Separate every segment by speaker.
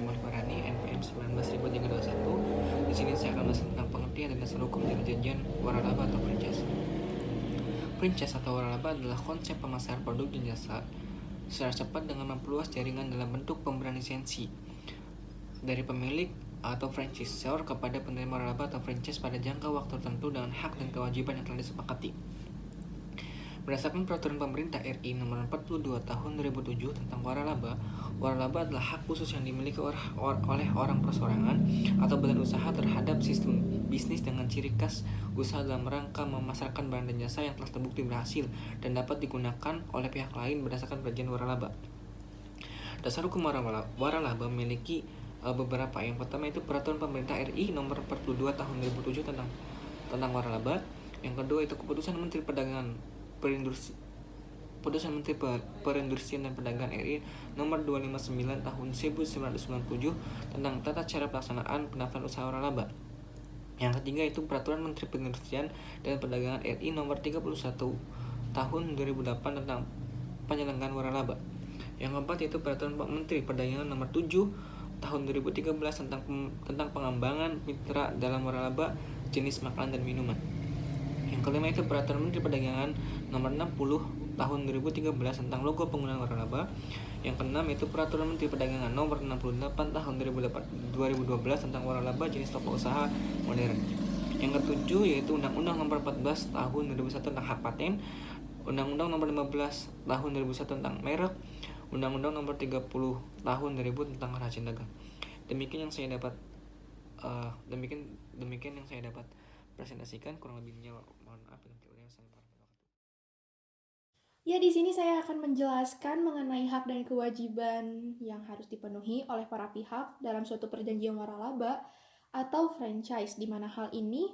Speaker 1: Muhammad Farhani, NPM 19.321. Di sini saya akan bahas tentang pengertian dan dasar hukum dari perjanjian waralaba atau franchise. Franchise atau waralaba adalah konsep pemasaran produk dan jasa secara cepat dengan memperluas jaringan dalam bentuk pemberian lisensi dari pemilik atau franchisor kepada penerima waralaba atau franchise pada jangka waktu tertentu dengan hak dan kewajiban yang telah disepakati. Berdasarkan peraturan pemerintah RI nomor 42 tahun 2007 tentang waralaba, waralaba adalah hak khusus yang dimiliki oleh orang perseorangan atau badan usaha terhadap sistem bisnis dengan ciri khas usaha dalam rangka memasarkan barang dan jasa yang telah terbukti berhasil dan dapat digunakan oleh pihak lain berdasarkan perjanjian waralaba. Dasar hukum waralaba memiliki beberapa. Yang pertama itu peraturan pemerintah RI nomor 42 tahun 2007 tentang waralaba. Yang kedua itu keputusan Menteri Perindustrian dan Perdagangan RI nomor 259 tahun 1997 tentang tata cara pelaksanaan pendaftaran usaha waralaba. Yang ketiga itu peraturan Menteri Perindustrian dan Perdagangan RI nomor 31 tahun 2008 tentang penyelenggaraan waralaba. Yang keempat yaitu peraturan Menteri Perdagangan nomor 7 tahun 2013 tentang pengembangan mitra dalam waralaba jenis makanan dan minuman. Yang kelima itu peraturan Menteri Perdagangan nomor 60 tahun 2013 tentang logo penggunaan waralaba. Yang keenam itu peraturan Menteri Perdagangan nomor 68 tahun 2012 tentang waralaba jenis toko usaha modern. Yang ketujuh yaitu Undang-Undang nomor 14 tahun 2001 tentang hak paten, Undang-Undang nomor 15 tahun 2001 tentang merek, Undang-Undang nomor 30 tahun 2000 tentang neraca dagang. Demikian yang saya dapat presentasikan, kurang lebihnya mohon maaf.
Speaker 2: Ya, di sini saya akan menjelaskan mengenai hak dan kewajiban yang harus dipenuhi oleh para pihak dalam suatu perjanjian waralaba atau franchise, di mana hal ini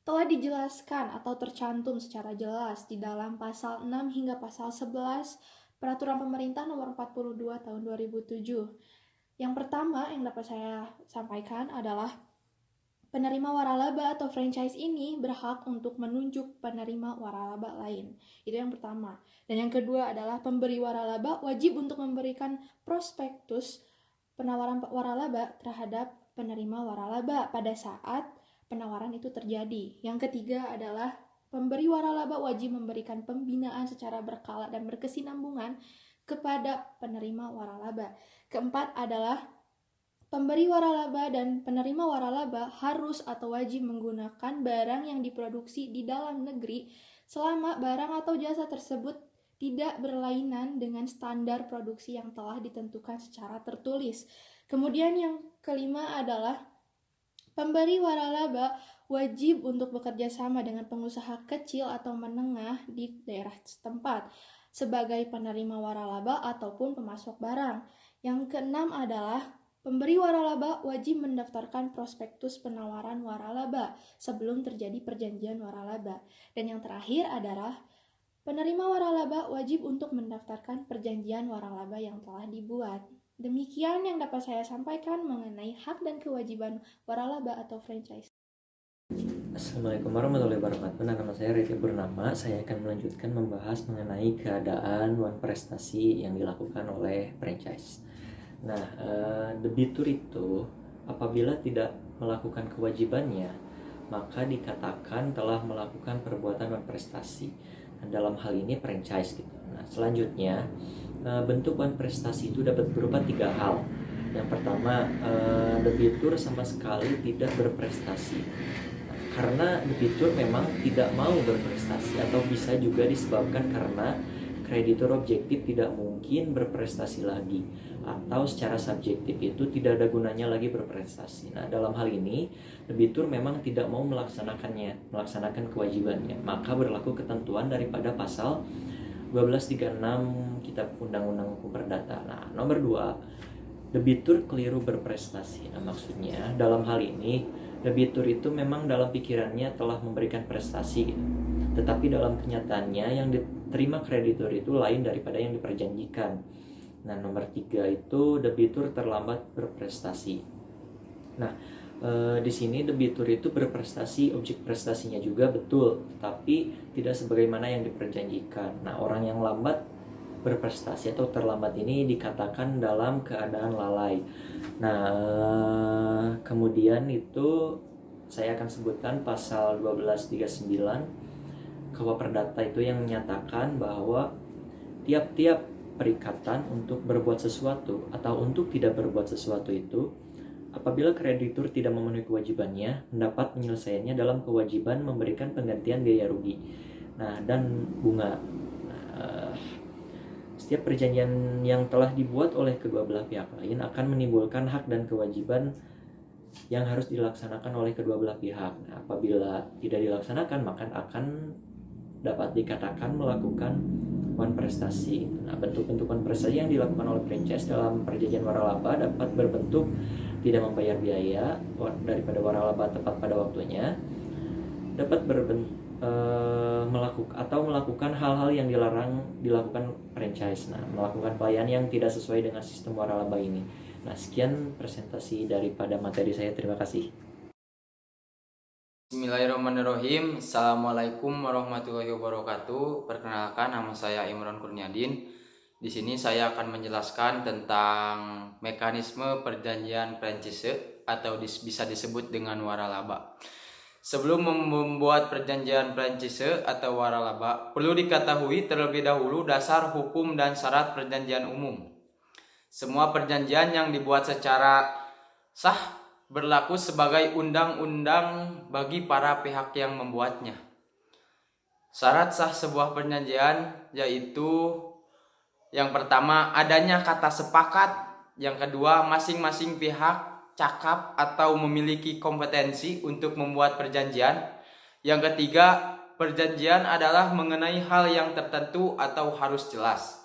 Speaker 2: telah dijelaskan atau tercantum secara jelas di dalam pasal 6 hingga pasal 11 Peraturan Pemerintah nomor 42 tahun 2007. Yang pertama yang dapat saya sampaikan adalah penerima waralaba atau franchise ini berhak untuk menunjuk penerima waralaba lain. Itu yang pertama. Dan yang kedua adalah pemberi waralaba wajib untuk memberikan prospektus penawaran waralaba terhadap penerima waralaba pada saat penawaran itu terjadi. Yang ketiga adalah pemberi waralaba wajib memberikan pembinaan secara berkala dan berkesinambungan kepada penerima waralaba. Keempat adalah pemberi waralaba dan penerima waralaba harus atau wajib menggunakan barang yang diproduksi di dalam negeri selama barang atau jasa tersebut tidak berlainan dengan standar produksi yang telah ditentukan secara tertulis. Kemudian yang kelima adalah pemberi waralaba wajib untuk bekerja sama dengan pengusaha kecil atau menengah di daerah setempat sebagai penerima waralaba ataupun pemasok barang. Yang keenam adalah pemberi waralaba wajib mendaftarkan prospektus penawaran waralaba sebelum terjadi perjanjian waralaba. Dan yang terakhir adalah penerima waralaba wajib untuk mendaftarkan perjanjian waralaba yang telah dibuat. Demikian yang dapat saya sampaikan mengenai hak dan kewajiban waralaba atau franchise.
Speaker 3: Assalamualaikum warahmatullahi wabarakatuh. Nama saya Riti Purnama. Saya akan melanjutkan membahas mengenai keadaan wan prestasi yang dilakukan oleh franchise. Nah, debitur itu apabila tidak melakukan kewajibannya, maka dikatakan telah melakukan perbuatan wan prestasi. Nah, dalam hal ini franchise gitu. Nah, selanjutnya bentuk wan prestasi itu dapat berupa 3 hal. Yang pertama, debitur sama sekali tidak berprestasi. Nah, karena debitur memang tidak mau berprestasi, atau bisa juga disebabkan karena kreditur objektif tidak mungkin berprestasi lagi, atau secara subjektif itu tidak ada gunanya lagi berprestasi. Nah, dalam hal ini debitur memang tidak mau melaksanakan kewajibannya, maka berlaku ketentuan daripada pasal 1236 Kitab Undang-Undang Hukum Perdata. Nah, nomor 2, debitur keliru berprestasi. Nah, maksudnya dalam hal ini debitur itu memang dalam pikirannya telah memberikan prestasi gitu, tetapi dalam kenyataannya yang diterima kreditur itu lain daripada yang diperjanjikan. Nah, nomor 3 itu debitur terlambat berprestasi. Nah, di sini debitur itu berprestasi, objek prestasinya juga betul, tetapi tidak sebagaimana yang diperjanjikan. Nah, orang yang lambat berprestasi atau terlambat ini dikatakan dalam keadaan lalai. Nah, kemudian itu saya akan sebutkan pasal 1239 KUH Perdata itu yang menyatakan bahwa tiap-tiap perikatan untuk berbuat sesuatu atau untuk tidak berbuat sesuatu itu, apabila kreditur tidak memenuhi kewajibannya, mendapat penyelesaiannya dalam kewajiban memberikan penggantian biaya rugi, dan bunga. Setiap perjanjian yang telah dibuat oleh kedua belah pihak lain akan menimbulkan hak dan kewajiban yang harus dilaksanakan oleh kedua belah pihak. Apabila tidak dilaksanakan, maka akan dapat dikatakan melakukan wan prestasi. Bentuk-bentuk wan prestasi yang dilakukan oleh franchise dalam perjanjian waralaba dapat berbentuk tidak membayar biaya daripada waralaba tepat pada waktunya, dapat melakukan hal-hal yang dilarang dilakukan franchise. Melakukan pelayanan yang tidak sesuai dengan sistem waralaba ini. Sekian presentasi daripada materi saya. Terima kasih.
Speaker 4: Bismillahirrahmanirrahim. Assalamualaikum warahmatullahi wabarakatuh. Perkenalkan, nama saya Imron Kurniadin. Di sini saya akan menjelaskan tentang mekanisme perjanjian franchise atau bisa disebut dengan waralaba. Sebelum membuat perjanjian franchise atau waralaba, perlu diketahui terlebih dahulu dasar hukum dan syarat perjanjian umum. Semua perjanjian yang dibuat secara sah berlaku sebagai undang-undang bagi para pihak yang membuatnya. Syarat sah sebuah perjanjian yaitu yang pertama, adanya kata sepakat. Yang kedua, masing-masing pihak cakap atau memiliki kompetensi untuk membuat perjanjian. Yang ketiga, perjanjian adalah mengenai hal yang tertentu atau harus jelas.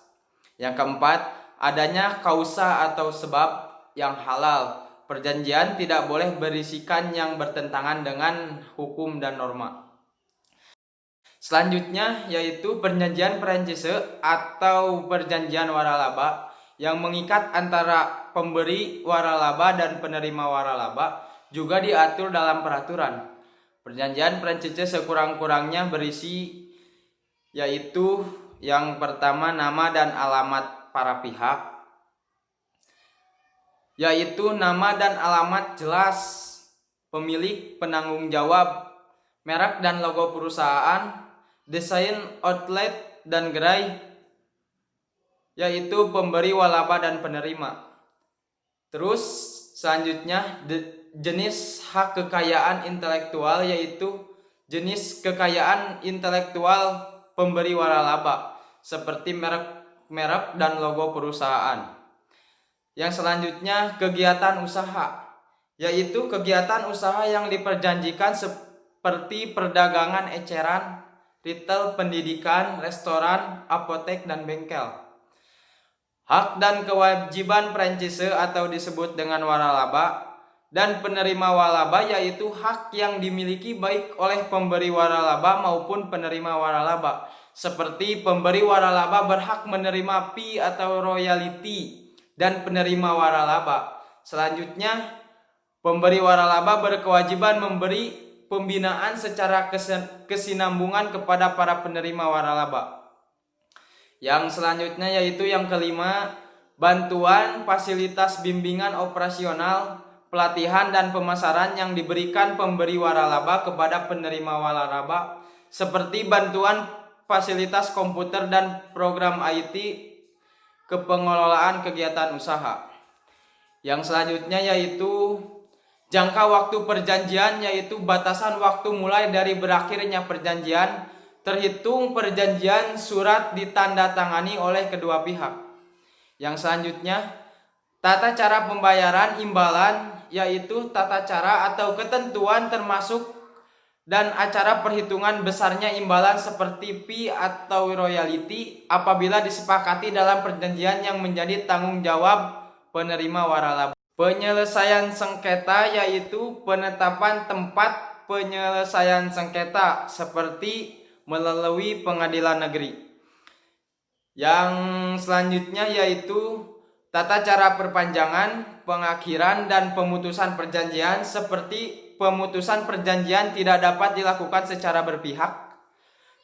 Speaker 4: Yang keempat, adanya kausa atau sebab yang halal. Perjanjian tidak boleh berisikan yang bertentangan dengan hukum dan norma. Selanjutnya yaitu perjanjian franchise atau perjanjian waralaba yang mengikat antara pemberi waralaba dan penerima waralaba juga diatur dalam peraturan. Perjanjian franchise sekurang-kurangnya berisi yaitu yang pertama, nama dan alamat para pihak, yaitu nama dan alamat jelas pemilik, penanggung jawab, merek dan logo perusahaan, desain outlet dan gerai, yaitu pemberi waralaba dan penerima. Terus selanjutnya jenis hak kekayaan intelektual, yaitu jenis kekayaan intelektual pemberi waralaba seperti merek dan logo perusahaan. Yang selanjutnya kegiatan usaha, yaitu kegiatan usaha yang diperjanjikan seperti perdagangan eceran, retail, pendidikan, restoran, apotek, dan bengkel. Hak dan kewajiban franchise atau disebut dengan waralaba dan penerima waralaba, yaitu hak yang dimiliki baik oleh pemberi waralaba maupun penerima waralaba. Seperti pemberi waralaba berhak menerima fee atau royalti dan penerima waralaba. Selanjutnya, pemberi waralaba berkewajiban memberi pembinaan secara kesinambungan kepada para penerima waralaba. Yang selanjutnya yaitu yang kelima, bantuan fasilitas bimbingan operasional, pelatihan dan pemasaran yang diberikan pemberi waralaba kepada penerima waralaba seperti bantuan fasilitas komputer dan program IT kepengelolaan kegiatan usaha. Yang selanjutnya yaitu jangka waktu perjanjian, yaitu batasan waktu mulai dari berakhirnya perjanjian terhitung perjanjian surat ditandatangani oleh kedua pihak. Yang selanjutnya tata cara pembayaran imbalan, yaitu tata cara atau ketentuan termasuk dan acara perhitungan besarnya imbalan seperti fee atau royalti apabila disepakati dalam perjanjian yang menjadi tanggung jawab penerima waralaba. Penyelesaian sengketa, yaitu penetapan tempat penyelesaian sengketa seperti melalui pengadilan negeri. Yang selanjutnya yaitu tata cara perpanjangan, pengakhiran dan pemutusan perjanjian seperti pemutusan perjanjian tidak dapat dilakukan secara berpihak.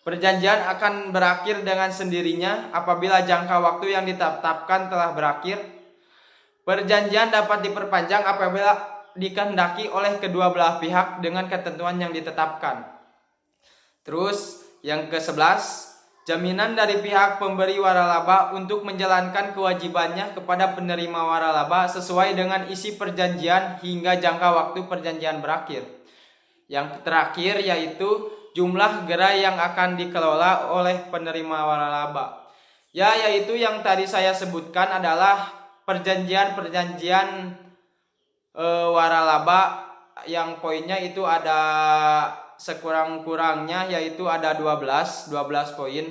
Speaker 4: Perjanjian akan berakhir dengan sendirinya apabila jangka waktu yang ditetapkan telah berakhir. Perjanjian dapat diperpanjang apabila dikehendaki oleh kedua belah pihak dengan ketentuan yang ditetapkan. Terus yang ke-11, jaminan dari pihak pemberi waralaba untuk menjalankan kewajibannya kepada penerima waralaba sesuai dengan isi perjanjian hingga jangka waktu perjanjian berakhir. Yang terakhir yaitu jumlah gerai yang akan dikelola oleh penerima waralaba. Yaitu yang tadi saya sebutkan adalah perjanjian waralaba yang poinnya itu ada sekurang-kurangnya yaitu ada 12 poin.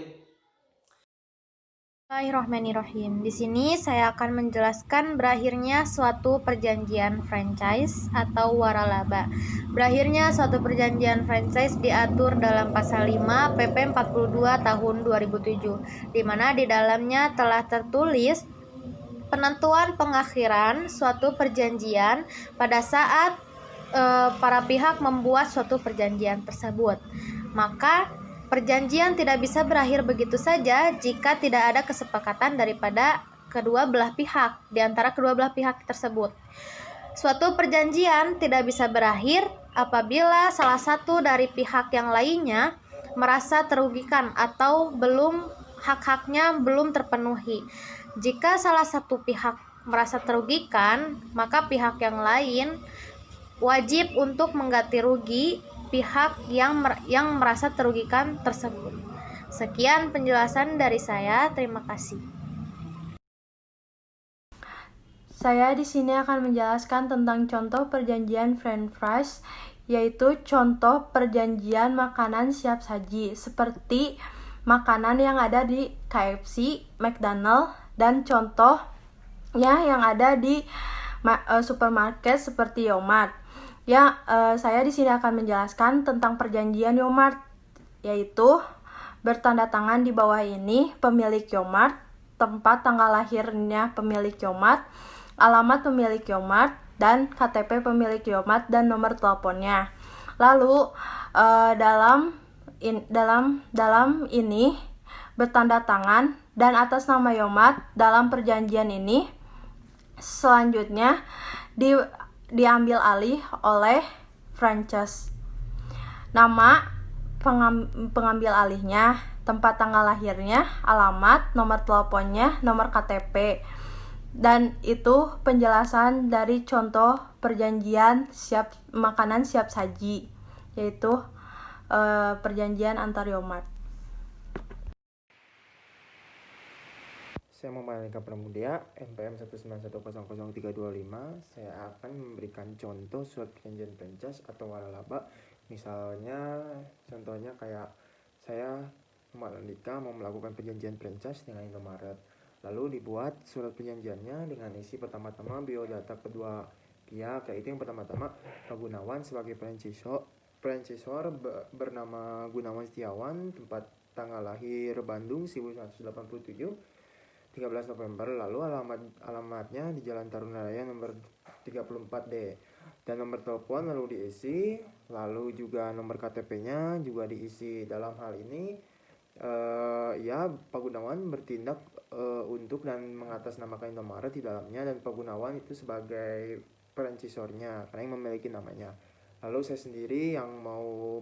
Speaker 5: Bismillahirrahmanirrahim. Di sini saya akan menjelaskan berakhirnya suatu perjanjian franchise atau waralaba. Berakhirnya suatu perjanjian franchise diatur dalam pasal 5 PP 42 tahun 2007, di mana di dalamnya telah tertulis penentuan pengakhiran suatu perjanjian pada saat para pihak membuat suatu perjanjian tersebut. Maka perjanjian tidak bisa berakhir begitu saja jika tidak ada kesepakatan daripada kedua belah pihak, di antara kedua belah pihak tersebut. Suatu perjanjian tidak bisa berakhir apabila salah satu dari pihak yang lainnya merasa terugikan atau hak-haknya belum terpenuhi. Jika salah satu pihak merasa terugikan, maka pihak yang lain wajib untuk mengganti rugi pihak yang merasa terugikan tersebut. Sekian penjelasan dari saya. Terima kasih.
Speaker 2: Saya di sini akan menjelaskan tentang contoh perjanjian franchise, yaitu contoh perjanjian makanan siap saji seperti makanan yang ada di KFC, McDonald, dan contohnya yang ada di supermarket seperti Yomart. Saya di sini akan menjelaskan tentang perjanjian Yomart, yaitu bertanda tangan di bawah ini pemilik Yomart, tempat tanggal lahirnya pemilik Yomart, alamat pemilik Yomart, dan KTP pemilik Yomart dan nomor teleponnya. Lalu dalam ini bertanda tangan dan atas nama Yomart dalam perjanjian ini selanjutnya diambil alih oleh franchise. Nama pengambil alihnya, tempat tanggal lahirnya, alamat, nomor teleponnya, nomor KTP. Dan itu penjelasan dari contoh perjanjian makanan siap saji, yaitu perjanjian antar Yomart.
Speaker 6: Saya Muhammad Andika Pramudia, NPM 191000325. Saya akan memberikan contoh surat perjanjian franchise atau waralaba. Misalnya, contohnya kayak saya Muhammad Andika mau melakukan perjanjian franchise dengan Indomaret. Lalu dibuat surat perjanjiannya dengan isi pertama-tama biodata kedua pihak, yaitu yang pertama-tama Pak Gunawan sebagai franchisor bernama Gunawan Setiawan, tempat tanggal lahir Bandung 1987, 13 November. Lalu alamatnya di Jalan Tarunajaya nomor 34D, dan nomor telepon lalu diisi, lalu juga nomor KTP-nya juga diisi. Dalam hal ini Pak Gunawan bertindak untuk dan mengatasnamakan Indomaret di dalamnya, dan Pak Gunawan itu sebagai franchisornya karena yang memiliki namanya. Lalu saya sendiri yang mau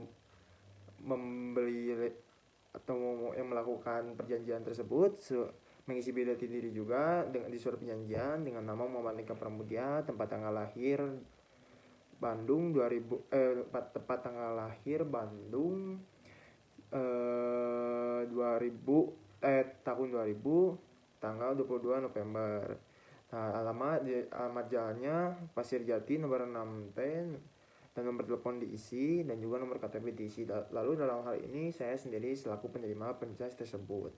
Speaker 6: membeli atau yang melakukan perjanjian tersebut mengisi biodata diri juga di surat perjanjian dengan nama Muhammad Andika Pramudia, tempat tanggal lahir Bandung 2000 tempat tanggal lahir Bandung 2000 tahun 2000, tanggal 22 November. Nah, alamat jalannya Pasir Jati nomor 6T, dan nomor telepon diisi dan juga nomor KTP diisi. Lalu dalam hal ini saya sendiri selaku penerima franchise tersebut.